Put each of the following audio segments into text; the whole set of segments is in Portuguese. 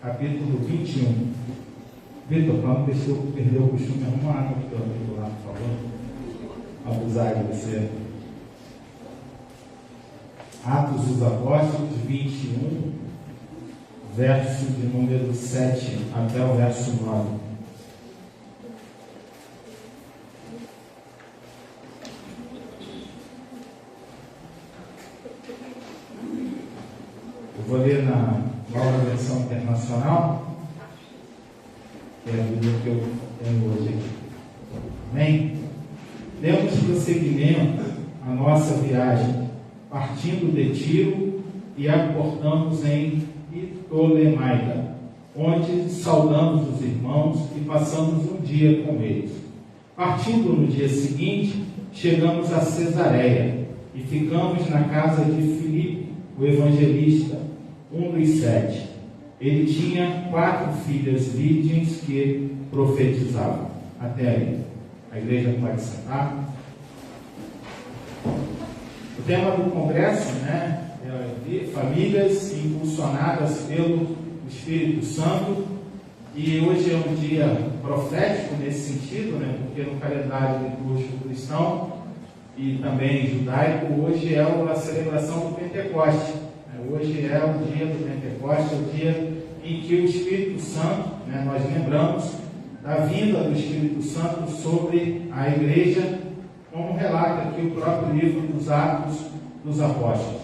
capítulo 21. Vitor, para não perder o costume, arruma água para o teu amigo lá, por favor. Abusar de você. Atos dos Apóstolos 21, verso de número 7 até o verso 9. Eu vou ler na nova versão internacional, que é a Bíblia que eu tenho hoje aqui. Amém? Demos prosseguimento à nossa viagem, partindo de Tiro e aportamos em Ptolemaida, onde saudamos os irmãos e passamos um dia com eles. Partindo no dia seguinte, chegamos a Cesareia e ficamos na casa de Filipe, o evangelista, um dos 7. Ele tinha 4 filhas virgens que profetizavam. Até aí. A igreja pode sentar. O tema do congresso, é famílias impulsionadas pelo Espírito Santo. E hoje é um dia profético nesse sentido, porque no calendário litúrgico cristão e também judaico, hoje é a celebração do Pentecoste. Hoje é o dia do Pentecoste, é o dia em que o Espírito Santo, nós lembramos da vinda do Espírito Santo sobre a igreja, como relata aqui o próprio livro dos Atos dos Apóstolos.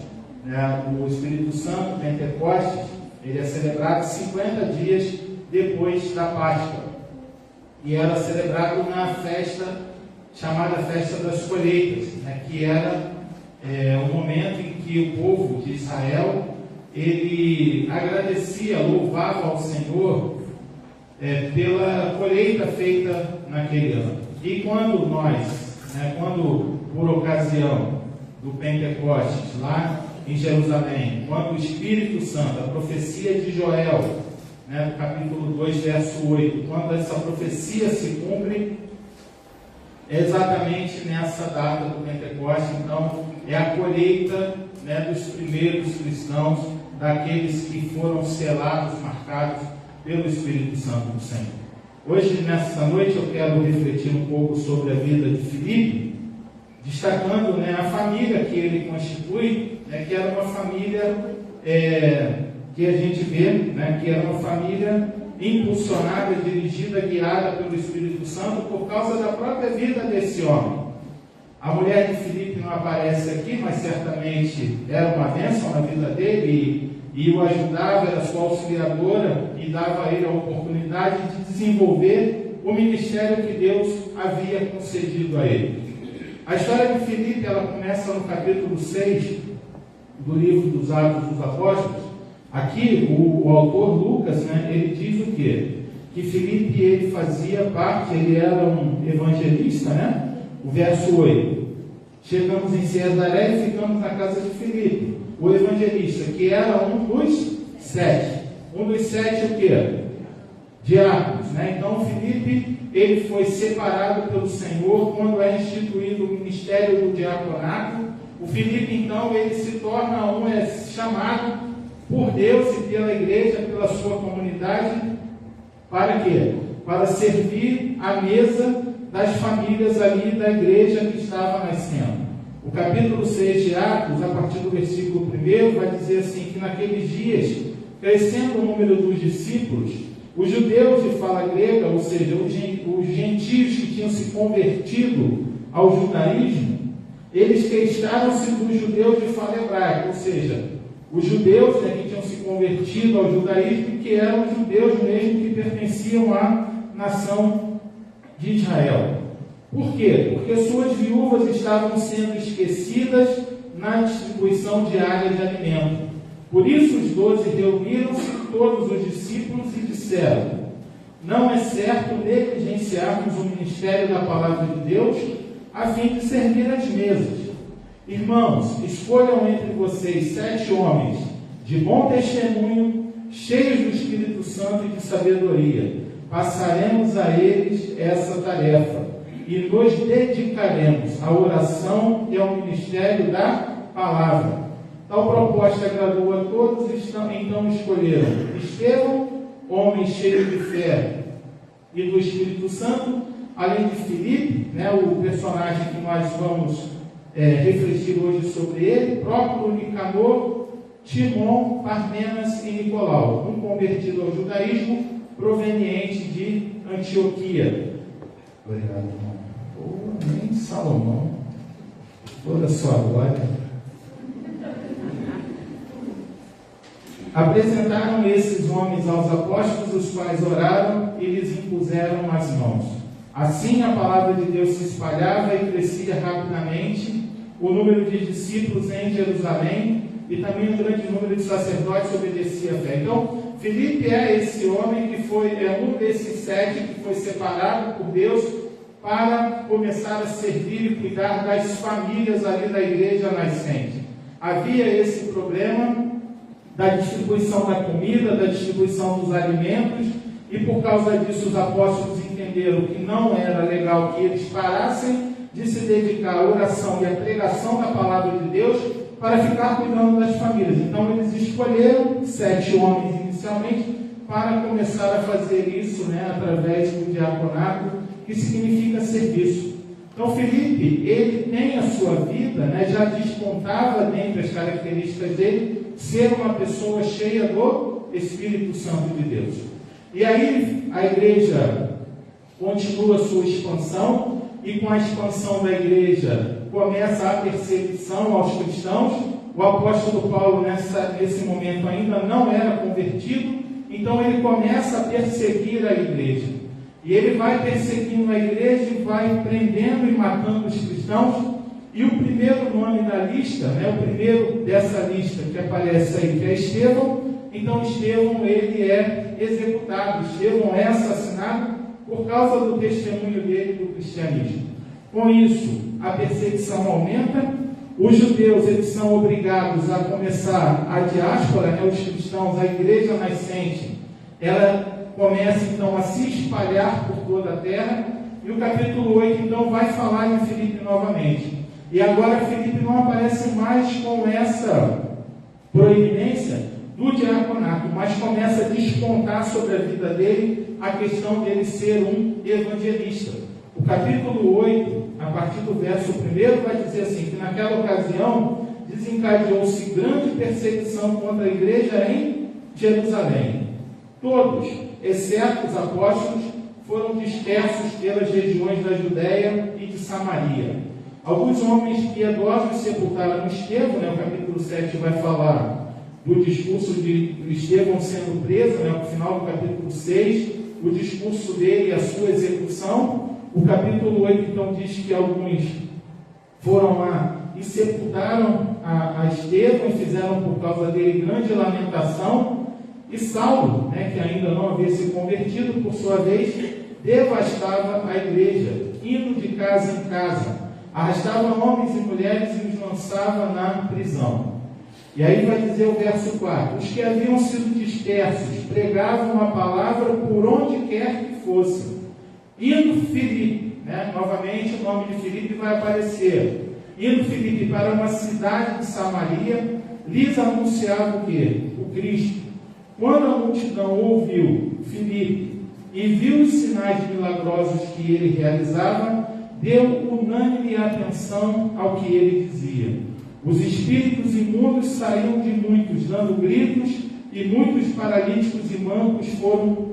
O Espírito Santo, Pentecostes, ele é celebrado 50 dias depois da Páscoa. E era celebrado na festa, chamada Festa das Colheitas, que era o momento em que o povo de Israel, ele agradecia, louvava ao Senhor pela colheita feita naquele ano. E quando quando por ocasião do Pentecostes, lá em Jerusalém, quando o Espírito Santo, a profecia de Joel, no capítulo 2, verso 8, quando essa profecia se cumpre, é exatamente nessa data do Pentecostes. Então, é a colheita dos primeiros cristãos, daqueles que foram selados, marcados pelo Espírito Santo do Senhor. Hoje, nessa noite, eu quero refletir um pouco sobre a vida de Filipe, destacando a família que ele constitui, que era uma família que a gente vê, que era uma família impulsionada, dirigida, guiada pelo Espírito Santo por causa da própria vida desse homem. A mulher de Filipe não aparece aqui, mas certamente era uma bênção na vida dele e o ajudava, era sua auxiliadora e dava a ele a oportunidade de desenvolver o ministério que Deus havia concedido a ele. A história de Filipe, ela começa no capítulo 6 do livro dos Atos dos Apóstolos. Aqui, o autor Lucas, ele diz o quê? Que Filipe, ele fazia parte, ele era um evangelista, O verso 8. Chegamos em Cesareia e ficamos na casa de Filipe, o evangelista, que era um dos 7. Um dos 7 o quê? Diáconos, Então, Filipe, ele foi separado pelo Senhor quando é instituído o ministério do diaconato. O Filipe, então, ele se torna chamado por Deus e pela igreja, pela sua comunidade, para quê? Para servir à mesa das famílias ali da igreja que estava nascendo. O capítulo 6 de Atos, a partir do versículo 1, vai dizer assim, que naqueles dias, crescendo o número dos discípulos, os judeus de fala grega, ou seja, os gentios que tinham se convertido ao judaísmo, eles queixaram-se dos judeus de fala hebraica, ou seja, os judeus que tinham se convertido ao judaísmo, que eram os judeus mesmo que pertenciam à nação de Israel. Por quê? Porque suas viúvas estavam sendo esquecidas na distribuição diária de alimento. Por isso os 12 reuniram-se todos os discípulos e disseram: não é certo negligenciarmos o ministério da palavra de Deus a fim de servir as mesas. Irmãos, escolham entre vocês 7 homens de bom testemunho, cheios do Espírito Santo e de sabedoria. Passaremos a eles essa tarefa e nos dedicaremos à oração e ao ministério da palavra. Tal proposta agradou a todos, então escolheram Estevão, homem cheio de fé e do Espírito Santo, além de Filipe, né, o personagem que nós vamos refletir hoje sobre ele, próprio Nicanor, Timon, Parmenas e Nicolau, um convertido ao judaísmo proveniente de Antioquia. Obrigado, irmão. Nem Salomão, toda a sua glória. Apresentaram esses homens aos apóstolos, os quais oraram e lhes impuseram as mãos. Assim a palavra de Deus se espalhava e crescia rapidamente, o número de discípulos em Jerusalém e também um grande número de sacerdotes obedecia à fé. Então, Filipe é esse homem que é um desses 7 que foi separado por Deus para começar a servir e cuidar das famílias ali da igreja nascente. Havia esse problema da distribuição da comida, da distribuição dos alimentos, e por causa disso os apóstolos entenderam que não era legal que eles parassem de se dedicar à oração e à pregação da palavra de Deus para ficar cuidando das famílias. Então eles escolheram 7 homens inicialmente para começar a fazer isso, através do diaconato, que significa serviço. Então Filipe, ele tem a sua vida, já despontava dentre as características dele ser uma pessoa cheia do Espírito Santo de Deus. E aí a igreja continua a sua expansão, e com a expansão da igreja começa a perseguição aos cristãos. O apóstolo Paulo nesse momento ainda não era convertido, então ele começa a perseguir a igreja. E ele vai perseguindo a igreja e vai prendendo e matando os cristãos. E o primeiro nome da lista, o primeiro dessa lista que aparece aí, que é Estevão. Então Estevão, ele é executado, Estevão é assassinado por causa do testemunho dele do cristianismo. Com isso, a perseguição aumenta. Os judeus, eles são obrigados a começar a diáspora, os cristãos, a igreja nascente, ela começa então a se espalhar por toda a terra. E o capítulo 8 então vai falar em Filipe novamente. E agora Filipe não aparece mais com essa proeminência do diaconato, mas começa a despontar sobre a vida dele a questão dele ser um evangelista. O capítulo 8, a partir do verso 1, vai dizer assim, que naquela ocasião desencadeou-se grande perseguição contra a igreja em Jerusalém. Todos, exceto os apóstolos, foram dispersos pelas regiões da Judéia e de Samaria. Alguns homens piedosos sepultaram Estevão, o capítulo 7 vai falar do discurso de Estevão sendo preso, no final do capítulo 6, o discurso dele e a sua execução. O capítulo 8 então diz que alguns foram lá e sepultaram a Estevão e fizeram por causa dele grande lamentação. E Saulo, que ainda não havia se convertido, por sua vez, devastava a igreja, indo de casa em casa, arrastava homens e mulheres e os lançava na prisão. E aí vai dizer o verso 4: os que haviam sido dispersos pregavam a palavra por onde quer que fosse. Indo Filipe, novamente o nome de Filipe vai aparecer. Indo Filipe para uma cidade de Samaria, lhes anunciava o quê? O Cristo. Quando a multidão ouviu Filipe e viu os sinais milagrosos que ele realizava, deu unânime atenção ao que ele dizia. Os espíritos imundos saíram de muitos, dando gritos, e muitos paralíticos e mancos foram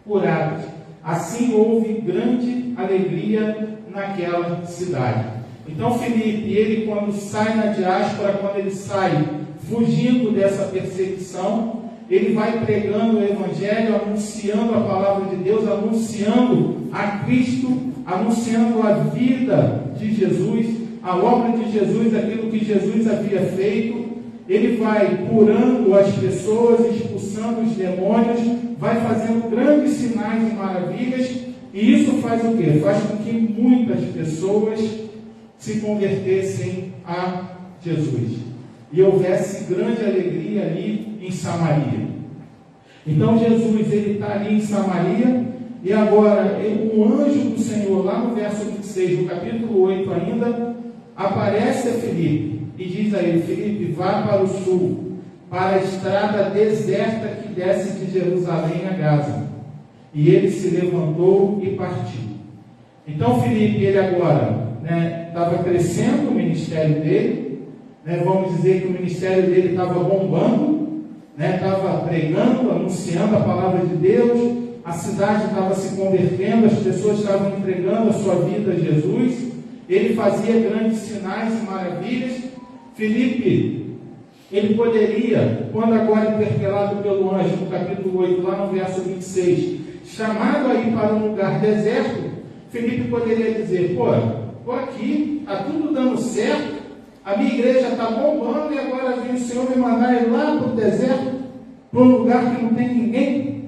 curados. Assim houve grande alegria naquela cidade. Então Filipe, ele quando sai na diáspora, quando ele sai fugindo dessa perseguição, ele vai pregando o Evangelho, anunciando a palavra de Deus, anunciando a Cristo, anunciando a vida de Jesus, a obra de Jesus, aquilo que Jesus havia feito. Ele vai curando as pessoas, expulsando os demônios, vai fazendo grandes sinais e maravilhas, e isso faz o quê? Faz com que muitas pessoas se convertessem a Jesus, e houvesse grande alegria ali em Samaria. Então Jesus, ele está ali em Samaria, e agora um anjo do Senhor, lá no verso 26, no capítulo 8 ainda, aparece a Filipe, e diz a ele: Filipe, vá para o sul, para a estrada deserta que desce de Jerusalém a Gaza. E ele se levantou e partiu. Então Filipe, ele agora estava crescendo o ministério dele, vamos dizer que o ministério dele estava bombando, estava pregando, anunciando a palavra de Deus, a cidade estava se convertendo, as pessoas estavam entregando a sua vida a Jesus, ele fazia grandes sinais e maravilhas. Filipe, ele poderia, quando agora interpelado pelo anjo, no capítulo 8, lá no verso 26, chamado aí para um lugar deserto, Filipe poderia dizer: pô, estou aqui, está tudo dando certo, a minha igreja está bombando e agora vem o Senhor me mandar ir lá para o deserto, para um lugar que não tem ninguém.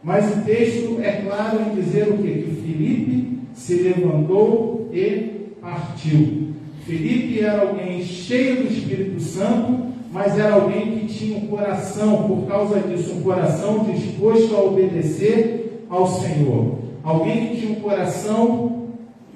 Mas o texto é claro em dizer o quê? Que Filipe se levantou e partiu. Filipe era alguém cheio do Espírito Santo, mas era alguém que tinha um coração, por causa disso, um coração disposto a obedecer ao Senhor. Alguém que tinha um coração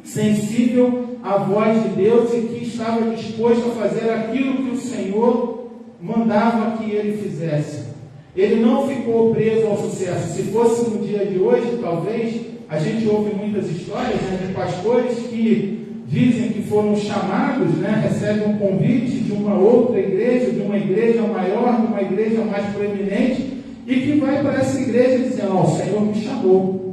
sensível à voz de Deus e que estava disposto a fazer aquilo que o Senhor mandava que ele fizesse. Ele não ficou preso ao sucesso. Se fosse no dia de hoje, talvez, a gente ouve muitas histórias de pastores que dizem que foram chamados, recebem um convite de uma outra igreja, de uma igreja maior, de uma igreja mais proeminente, e que vai para essa igreja dizendo: o Senhor me chamou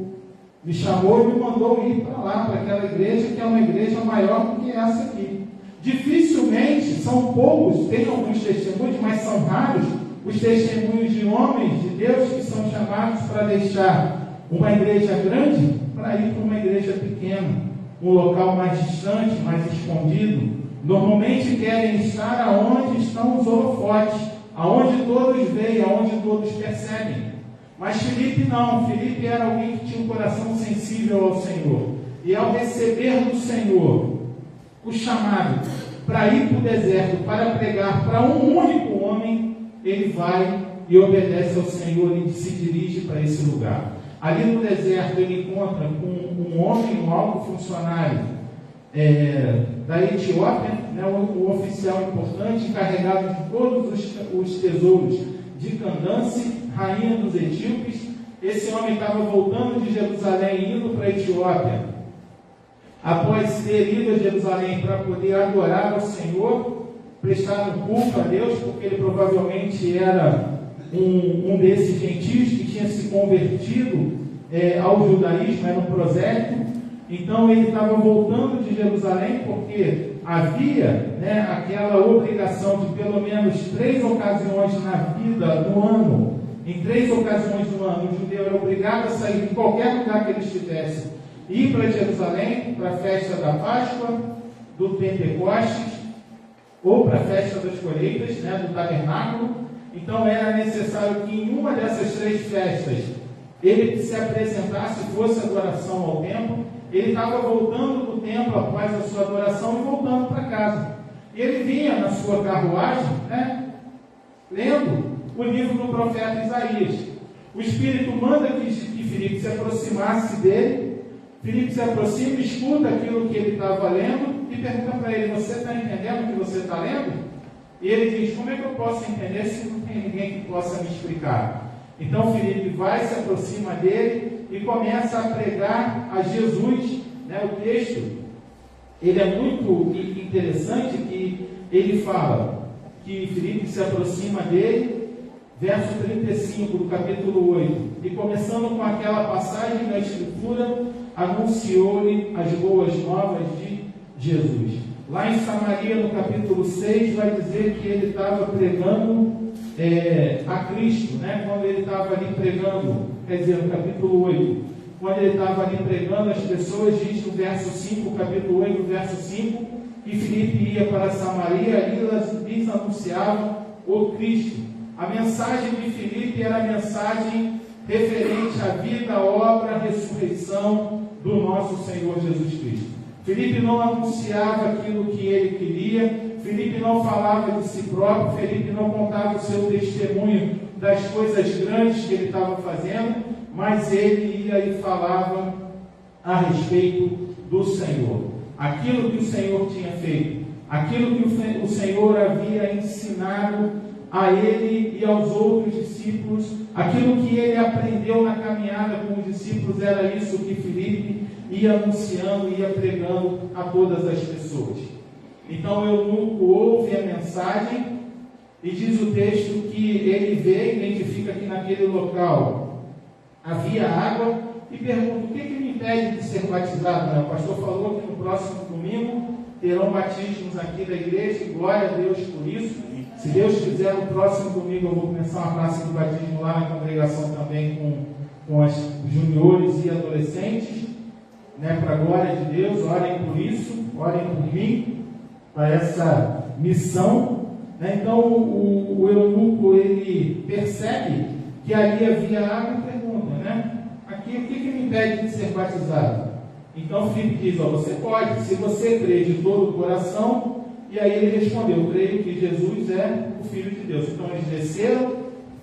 e me mandou ir para lá, para aquela igreja que é uma igreja maior do que essa aqui. Dificilmente, são poucos, tem alguns testemunhos, mas são raros os testemunhos de homens de Deus que são chamados para deixar uma igreja grande para ir para uma igreja pequena, um local mais distante, mais escondido. Normalmente querem estar aonde estão os holofotes, aonde todos veem, aonde todos percebem. Mas Filipe não. Filipe era alguém que tinha um coração sensível ao Senhor. E ao receber do Senhor o chamado para ir para o deserto, para pregar para um único homem, ele vai e obedece ao Senhor e se dirige para esse lugar. Ali no deserto ele encontra com um homem, um alto funcionário da Etiópia, um oficial importante, encarregado de todos os tesouros de Candace, rainha dos etíopes. Esse homem estava voltando de Jerusalém, indo para a Etiópia, após ter ido a Jerusalém para poder adorar ao Senhor, prestar um culto a Deus, porque ele provavelmente era um desses gentios que tinha se convertido ao judaísmo, era um prosélito. Então ele estava voltando de Jerusalém, porque havia aquela obrigação de pelo menos 3 ocasiões na vida, no ano, em 3 ocasiões no ano, o judeu era obrigado a sair de qualquer lugar que ele estivesse, ir para Jerusalém, para a festa da Páscoa, do Pentecostes, ou para a festa das colheitas, do tabernáculo. Então era necessário que em uma dessas 3 festas ele se apresentasse, fosse adoração ao templo. Ele estava voltando do templo após a sua adoração e voltando para casa. E ele vinha na sua carruagem, lendo o livro do profeta Isaías. O Espírito manda que Filipe se aproximasse dele. Filipe se aproxima, escuta aquilo que ele estava lendo e pergunta para ele: você está entendendo o que você está lendo? E ele diz: como é que eu posso entender se não tem ninguém que possa me explicar? Então Filipe vai, se aproxima dele e começa a pregar a Jesus. O texto ele é muito interessante, que ele fala que Filipe se aproxima dele, verso 35 do capítulo 8, e começando com aquela passagem da Escritura, anunciou-lhe as boas novas de Jesus. Lá em Samaria, no capítulo 6, vai dizer que ele estava pregando a Cristo, quando ele estava ali pregando, quer dizer, no capítulo 8, quando ele estava ali pregando as pessoas, diz no verso 5, capítulo 8, verso 5, que Filipe ia para Samaria e lhes anunciava o Cristo. A mensagem de Filipe era a mensagem referente à vida, obra, ressurreição do nosso Senhor Jesus Cristo. Filipe não anunciava aquilo que ele queria, Filipe não falava de si próprio, Filipe não contava o seu testemunho das coisas grandes que ele estava fazendo, mas ele ia e falava a respeito do Senhor. Aquilo que o Senhor tinha feito, aquilo que o Senhor havia ensinado a ele e aos outros discípulos. Aquilo que ele aprendeu na caminhada com os discípulos era isso que Filipe ia anunciando, ia pregando a todas as pessoas. Então o eunuco ouve a mensagem e diz o texto que ele vê, identifica que naquele local havia água e pergunta: o que me impede de ser batizado? O pastor falou que no próximo domingo terão batismos aqui da igreja, e glória a Deus por isso. Se Deus quiser, no próximo domingo eu vou começar uma classe de batismo lá na congregação também com os juniores e adolescentes, para a glória de Deus. Orem por isso, orem por mim, para essa missão. Então o eunuco, ele percebe que ali havia água e pergunta, aqui o que me impede de ser batizado? Então Filipe diz: você pode, se você crê de todo o coração. E aí ele respondeu: creio que Jesus é o Filho de Deus. Então eles desceram,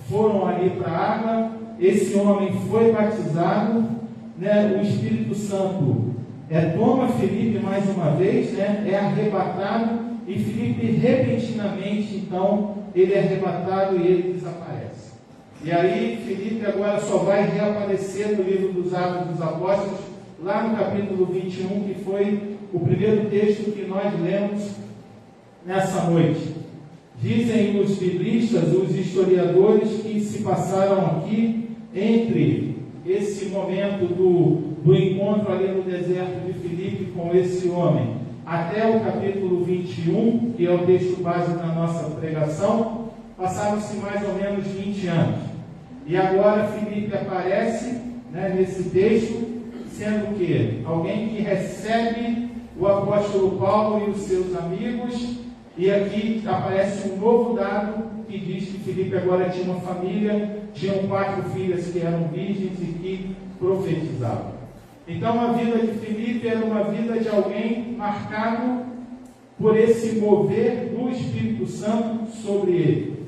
foram ali para a água, esse homem foi batizado, o Espírito Santo toma Filipe mais uma vez, é arrebatado, e Filipe repentinamente, então, ele é arrebatado e ele desaparece. E aí Filipe agora só vai reaparecer no livro dos Atos dos Apóstolos, lá no capítulo 21, que foi o primeiro texto que nós lemos nessa noite. Dizem os biblistas, os historiadores, que se passaram aqui entre esse momento do encontro ali no deserto de Filipe com esse homem até o capítulo 21, que é o texto base da nossa pregação, passaram-se mais ou menos 20 anos. E agora Filipe aparece nesse texto, sendo que alguém que recebe o apóstolo Paulo e os seus amigos. E aqui aparece um novo dado que diz que Filipe agora tinha uma família, tinham 4 filhas que eram virgens e que profetizavam. Então a vida de Filipe era uma vida de alguém marcado por esse mover do Espírito Santo sobre ele.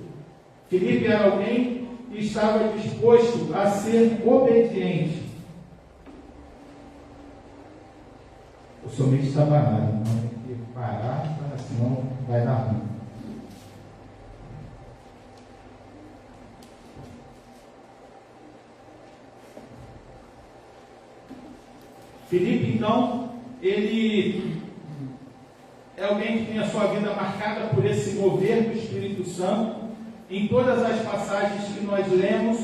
Filipe era alguém que estava disposto a ser obediente. O somente está parado, não tem que parar, senão vai dar ruim. Filipe, então, ele é alguém que tem a sua vida marcada por esse mover do Espírito Santo. Em todas as passagens que nós lemos,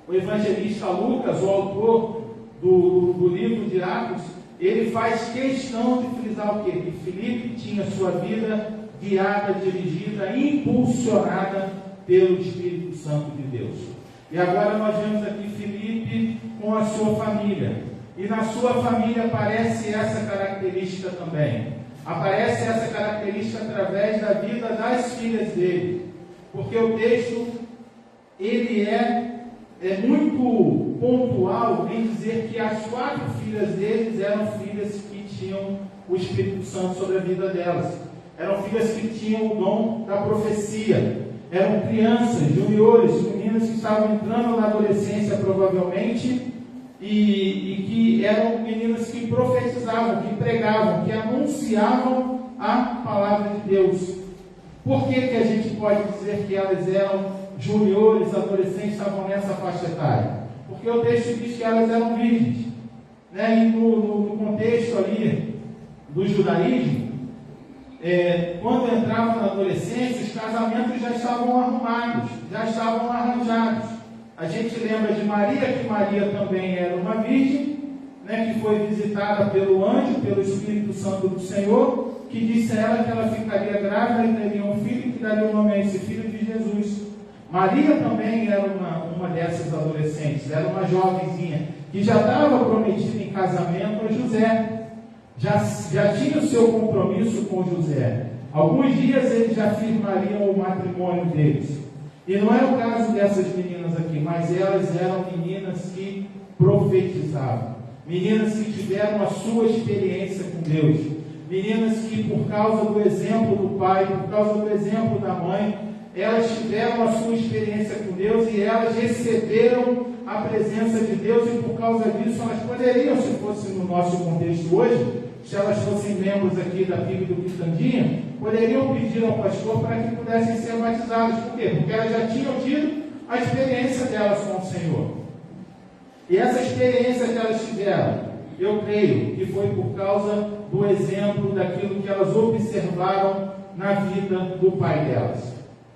o evangelista Lucas, o autor do livro de Atos, ele faz questão de frisar o quê? Que Filipe tinha sua vida guiada, dirigida, impulsionada pelo Espírito Santo de Deus. E agora nós vemos aqui Filipe com a sua família. E na sua família aparece essa característica também. Aparece essa característica através da vida das filhas dele. Porque o texto, ele é muito pontual em dizer que as 4 filhas deles eram filhas que tinham o Espírito Santo sobre a vida delas. Eram filhas que tinham o dom da profecia. Eram crianças, juniores, meninas que estavam entrando na adolescência provavelmente, e que eram meninas que profetizavam, que pregavam, que anunciavam a palavra de Deus. Por que a gente pode dizer que elas eram juniores, adolescentes, estavam nessa faixa etária? Porque o texto diz que elas eram virgens. E no contexto ali do judaísmo, quando entrava na adolescência, os casamentos já estavam arrumados, já estavam arranjados. A gente lembra de Maria, que Maria também era uma virgem, que foi visitada pelo anjo, pelo Espírito Santo do Senhor, que disse a ela que ela ficaria grávida e teria um filho, que daria o nome a esse filho de Jesus. Maria também era uma dessas adolescentes, era uma jovenzinha, que já estava prometida em casamento a José. Já tinha o seu compromisso com José. Alguns dias eles já firmariam o matrimônio deles. E não é o caso dessas meninas aqui, mas elas eram meninas que profetizavam. Meninas que tiveram a sua experiência com Deus. Meninas que, por causa do exemplo do pai, por causa do exemplo da mãe, elas tiveram a sua experiência com Deus e elas receberam a presença de Deus, e por causa disso elas poderiam, se fosse no nosso contexto hoje, se elas fossem membros aqui da PIB do Quitandinha, poderiam pedir ao pastor para que pudessem ser batizadas. Por quê? Porque elas já tinham tido a experiência delas com o Senhor. E essa experiência que elas tiveram, eu creio que foi por causa do exemplo daquilo que elas observaram na vida do pai delas.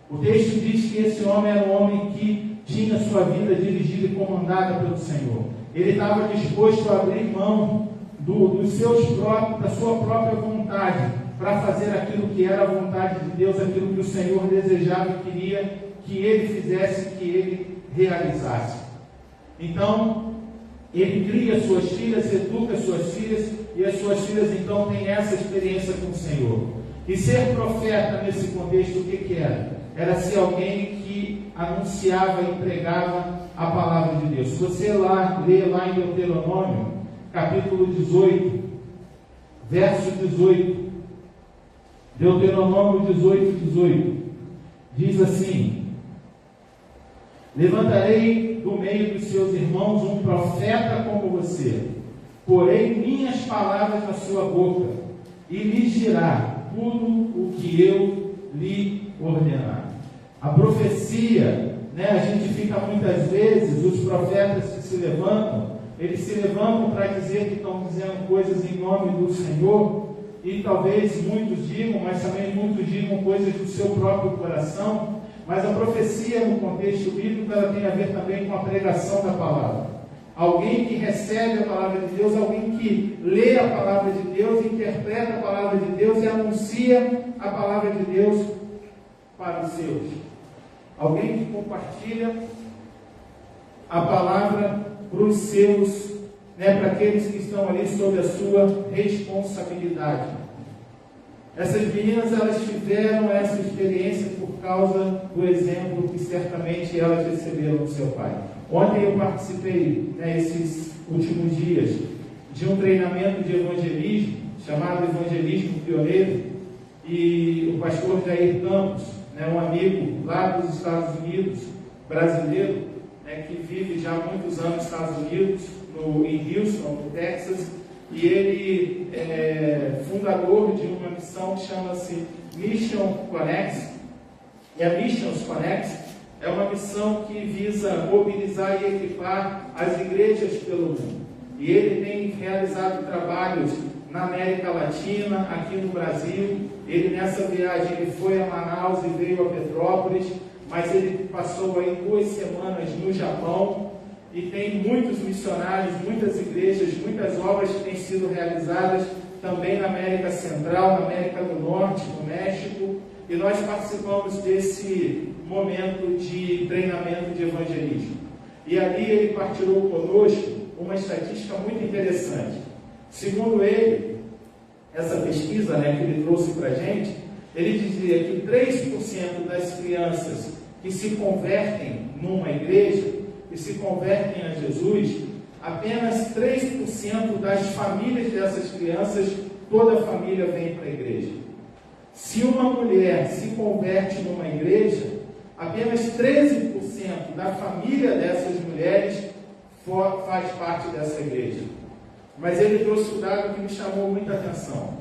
O texto diz que esse homem era um homem que tinha sua vida dirigida e comandada pelo Senhor. Ele estava disposto a abrir mão da sua própria vontade para fazer aquilo que era a vontade de Deus, aquilo que o Senhor desejava e queria que ele fizesse, que ele realizasse. Então, ele cria suas filhas, educa suas filhas, e as suas filhas então têm essa experiência com o Senhor. E ser profeta nesse contexto, o que era? Era ser alguém que anunciava e pregava a palavra de Deus. Se você lê lá em Deuteronômio, capítulo 18, verso 18, Deuteronômio 18, diz assim: levantarei do meio dos seus irmãos um profeta como você, porei minhas palavras na sua boca, e lhe dirá tudo o que eu lhe ordenar. A profecia, a gente fica muitas vezes, os profetas que se levantam, eles se levantam para dizer que estão dizendo coisas em nome do Senhor, e talvez muitos digam, mas também muitos digam coisas do seu próprio coração. Mas a profecia, no contexto bíblico, ela tem a ver também com a pregação da palavra. Alguém que recebe a palavra de Deus, alguém que lê a palavra de Deus, interpreta a palavra de Deus e anuncia a palavra de Deus para os seus. Alguém que compartilha a palavra para os seus, para aqueles que estão ali sob a sua responsabilidade. Essas meninas, elas tiveram essa experiência por causa do exemplo que certamente elas receberam do seu pai. Ontem eu participei, esses últimos dias, de um treinamento de evangelismo, chamado Evangelismo Pioneiro, e o pastor Jair Campos, um amigo lá dos Estados Unidos, brasileiro, que vive já há muitos anos nos Estados Unidos, em Houston, no Texas, e ele é fundador de uma missão que chama-se Mission Connect. E a Missions Connect é uma missão que visa mobilizar e equipar as igrejas pelo mundo. E ele tem realizado trabalhos na América Latina, aqui no Brasil. Ele, nessa viagem, ele foi a Manaus e veio a Petrópolis, mas ele passou aí 2 semanas no Japão, e tem muitos missionários, muitas igrejas, muitas obras que têm sido realizadas também na América Central, na América do Norte, no México, e nós participamos desse momento de treinamento de evangelismo. E ali ele partilhou conosco uma estatística muito interessante. Segundo ele, essa pesquisa que ele trouxe para a gente, ele dizia que 3% das crianças que se convertem numa igreja, que se convertem a Jesus, apenas 3% das famílias dessas crianças, toda a família vem para a igreja. Se uma mulher se converte numa igreja, apenas 13% da família dessas mulheres faz parte dessa igreja. Mas ele trouxe um dado que me chamou muita atenção.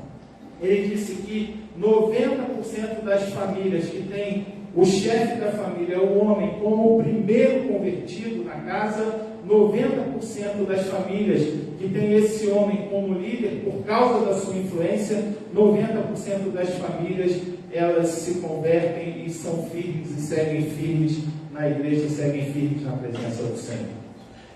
Ele disse que 90% das famílias que têm o chefe da família, o homem, como o primeiro convertido na casa, 90% das famílias que têm esse homem como líder, por causa da sua influência, 90% das famílias, elas se convertem e são firmes e seguem firmes na igreja, e seguem firmes na presença do Senhor.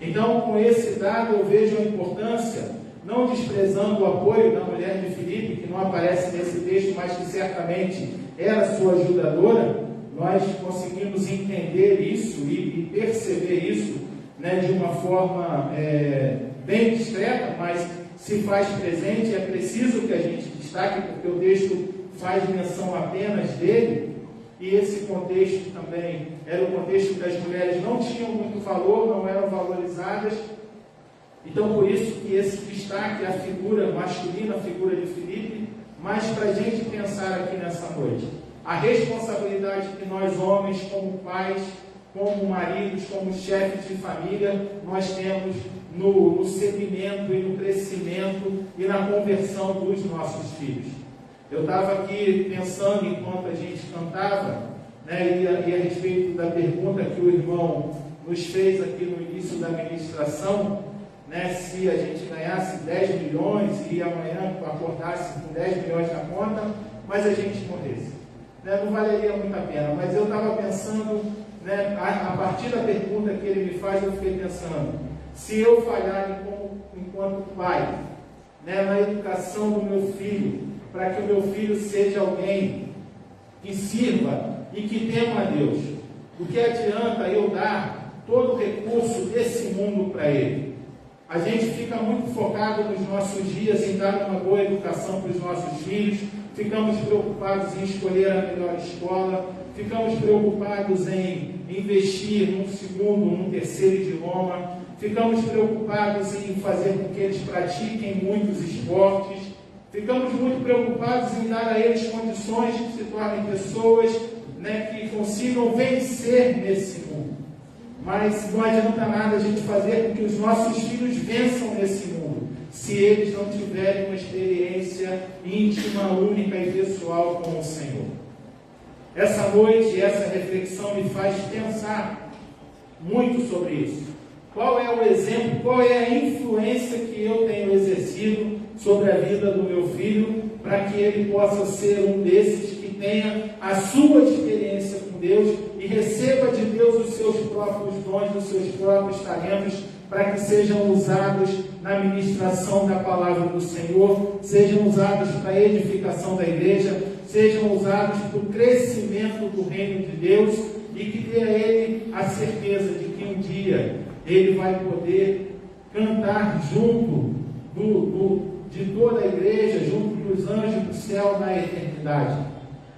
Então, com esse dado, eu vejo a importância, não desprezando o apoio da mulher de Filipe, que não aparece nesse texto, mas que certamente era sua ajudadora. Nós conseguimos entender isso e perceber isso de uma forma bem discreta, mas se faz presente. É preciso que a gente destaque, porque o texto faz menção apenas dele, e esse contexto também era o contexto que as mulheres não tinham muito valor, não eram valorizadas. Então, por isso que esse destaque é a figura masculina, a figura de Filipe. Mas para a gente pensar aqui nessa noite, a responsabilidade que nós homens, como pais, como maridos, como chefes de família, nós temos no segmento e no crescimento e na conversão dos nossos filhos. Eu estava aqui pensando enquanto a gente cantava, né, e a respeito da pergunta que o irmão nos fez aqui no início da ministração, né, se a gente ganhasse 10 milhões e amanhã acordasse com 10 milhões na conta, mas a gente morresse. Né, não valeria muito a pena. Mas eu estava pensando, né, a partir da pergunta que ele me faz, eu fiquei pensando, se eu falhar enquanto pai, né, na educação do meu filho, para que o meu filho seja alguém que sirva e que tema a Deus, o que adianta eu dar todo o recurso desse mundo para ele? A gente fica muito focado nos nossos dias em dar uma boa educação para os nossos filhos, ficamos preocupados em escolher a melhor escola, ficamos preocupados em investir num segundo, num terceiro idioma, ficamos preocupados em fazer com que eles pratiquem muitos esportes, ficamos muito preocupados em dar a eles condições que se tornem pessoas, né, que consigam vencer nesse mundo. Mas não adianta nada a gente fazer com que os nossos filhos vençam nesse mundo, se eles não tiverem uma experiência íntima, única e pessoal com o Senhor. Essa noite, essa reflexão me faz pensar muito sobre isso. Qual é o exemplo, qual é a influência que eu tenho exercido sobre a vida do meu filho, para que ele possa ser um desses que tenha a sua experiência com Deus e receba de Deus os seus próprios dons, os seus próprios talentos, para que sejam usados na ministração da palavra do Senhor, sejam usados para a edificação da igreja, sejam usados para o crescimento do reino de Deus, e que dê a ele a certeza de que um dia ele vai poder cantar junto de toda a igreja, junto dos anjos do céu na eternidade.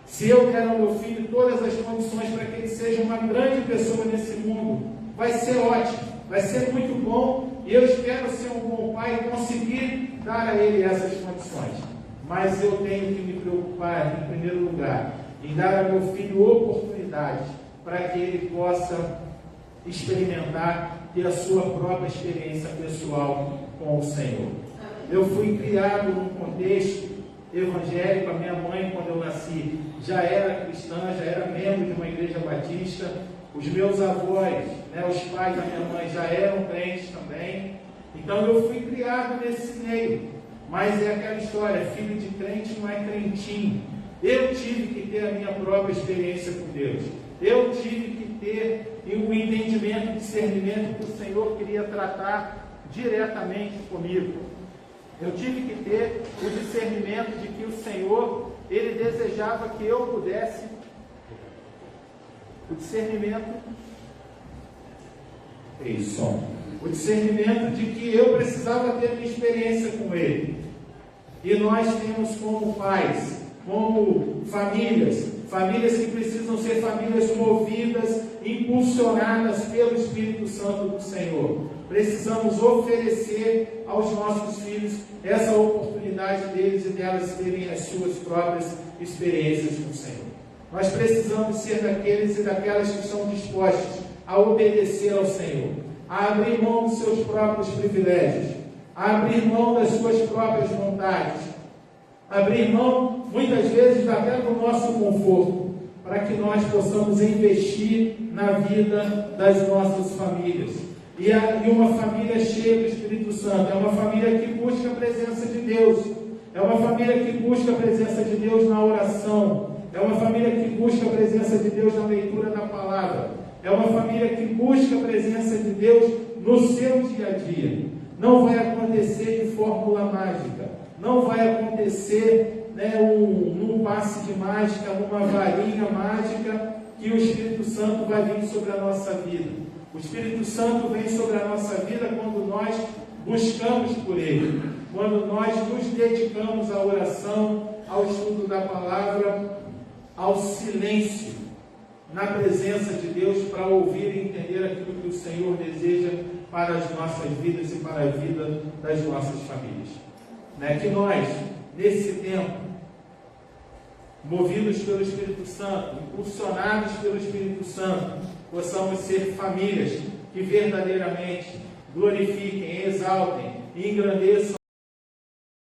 Se eu der ao meu filho todas as condições para que ele seja uma grande pessoa nesse mundo, vai ser ótimo, vai ser muito bom, e eu espero ser um bom pai e conseguir dar a ele essas condições. Mas eu tenho que me preocupar, em primeiro lugar, em dar ao meu filho oportunidades para que ele possa experimentar, ter a sua própria experiência pessoal com o Senhor. Eu fui criado num contexto evangélico. A minha mãe, quando eu nasci, já era cristã, já era membro de uma igreja batista. Os meus avós, né, os pais da minha mãe, já eram crentes também. Então eu fui criado nesse meio. Mas é aquela história, filho de crente não é crentinho. Eu tive que ter a minha própria experiência com Deus. Eu tive que ter um entendimento, discernimento que o Senhor queria tratar diretamente comigo. Eu tive que ter o discernimento de que o Senhor, Ele desejava que eu pudesse, o discernimento de que eu precisava ter uma experiência com Ele. E nós temos como pais, como famílias que precisam ser famílias movidas, impulsionadas pelo Espírito Santo do Senhor. Precisamos oferecer aos nossos filhos essa oportunidade deles e delas terem as suas próprias experiências com o Senhor. Nós precisamos ser daqueles e daquelas que estão dispostos a obedecer ao Senhor, a abrir mão dos seus próprios privilégios, a abrir mão das suas próprias vontades, abrir mão, muitas vezes, até do nosso conforto, para que nós possamos investir na vida das nossas famílias. E uma família cheia do Espírito Santo é uma família que busca a presença de Deus, é uma família que busca a presença de Deus na oração, é uma família que busca a presença de Deus na leitura da palavra, é uma família que busca a presença de Deus no seu dia a dia. Não vai acontecer de fórmula mágica, não vai acontecer, né, num passe de mágica, numa varinha mágica, que o Espírito Santo vai vir sobre a nossa vida. O Espírito Santo vem sobre a nossa vida quando nós buscamos por Ele, quando nós nos dedicamos à oração, ao estudo da palavra, ao silêncio, na presença de Deus, para ouvir e entender aquilo que o Senhor deseja para as nossas vidas e para a vida das nossas famílias. Que nós, nesse tempo, movidos pelo Espírito Santo, impulsionados pelo Espírito Santo, possamos ser famílias que verdadeiramente glorifiquem, exaltem e engrandeçam